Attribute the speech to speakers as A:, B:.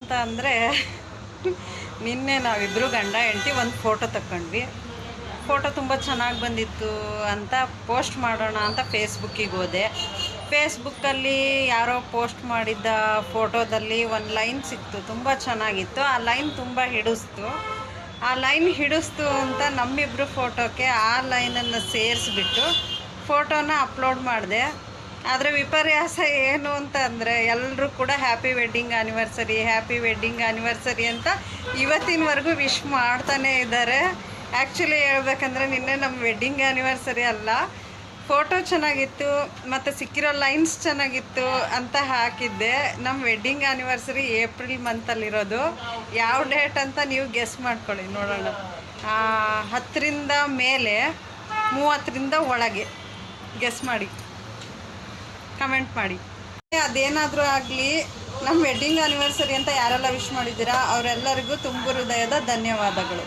A: ಅಂತ ಅಂದರೆ ನಿನ್ನೆ ನಾವಿಬ್ಬರು ಗಂಡ ಹೆಂಡತಿ ಒಂದು ಫೋಟೋ ತಗೊಂಡ್ವಿ. ಫೋಟೋ ತುಂಬ ಚೆನ್ನಾಗಿ ಬಂದಿತ್ತು ಅಂತ ಪೋಸ್ಟ್ ಮಾಡೋಣ ಅಂತ ಫೇಸ್ಬುಕ್ಕಿಗೆ ಹೋದೆ. ಫೇಸ್ಬುಕ್ಕಲ್ಲಿ ಯಾರೋ ಪೋಸ್ಟ್ ಮಾಡಿದ್ದ ಫೋಟೋದಲ್ಲಿ ಒಂದು ಲೈನ್ ಸಿಕ್ತು, ತುಂಬ ಚೆನ್ನಾಗಿತ್ತು. ಆ ಲೈನ್ ತುಂಬ ಹಿಡಿಸ್ತು. ಆ ಲೈನ್ ಹಿಡಿಸ್ತು ಅಂತ ನಮ್ಮಿಬ್ಬರು ಫೋಟೋಕ್ಕೆ ಆ ಲೈನನ್ನು ಸೇರಿಸ್ಬಿಟ್ಟು ಫೋಟೋನ ಅಪ್ಲೋಡ್ ಮಾಡಿದೆ. ಆದರೆ ವಿಪರ್ಯಾಸ ಏನು ಅಂತ ಅಂದರೆ ಎಲ್ಲರೂ ಕೂಡ ಹ್ಯಾಪಿ ವೆಡ್ಡಿಂಗ್ ಆ್ಯನಿವರ್ಸರಿ ಅಂತ ಇವತ್ತಿನವರೆಗೂ ವಿಶ್ ಮಾಡ್ತಾನೇ ಇದ್ದಾರೆ. ಆ್ಯಕ್ಚುಲಿ ಹೇಳ್ಬೇಕಂದ್ರೆ ನಿನ್ನೆ ನಮ್ಮ ವೆಡ್ಡಿಂಗ್ ಆ್ಯನಿವರ್ಸರಿ ಅಲ್ಲ, ಫೋಟೋ ಚೆನ್ನಾಗಿತ್ತು ಮತ್ತು ಸಿಕ್ಕಿರೋ ಲೈನ್ಸ್ ಚೆನ್ನಾಗಿತ್ತು ಅಂತ ಹಾಕಿದ್ದೆ. ನಮ್ಮ ವೆಡ್ಡಿಂಗ್ ಆ್ಯನಿವರ್ಸರಿ ಏಪ್ರಿಲ್ ಮಂತಲ್ಲಿರೋದು. ಯಾವ ಡೇಟ್ ಅಂತ ನೀವು ಗೆಸ್ ಮಾಡ್ಕೊಳ್ಳಿ ನೋಡೋಣ. 10ರಿಂದ ಮೇಲೆ 30ರಿಂದ ಒಳಗೆ ಗೆಸ್ ಮಾಡಿ, ಕಮೆಂಟ್ ಮಾಡಿ. ಅದೇನಾದರೂ ಆಗಲಿ, ನಮ್ಮ ವೆಡ್ಡಿಂಗ್ ಆ್ಯನಿವರ್ಸರಿ ಅಂತ ಯಾರೆಲ್ಲ ವಿಶ್ ಮಾಡಿದ್ದೀರಾ ಅವರೆಲ್ಲರಿಗೂ ತುಂಬ ಹೃದಯದ ಧನ್ಯವಾದಗಳು.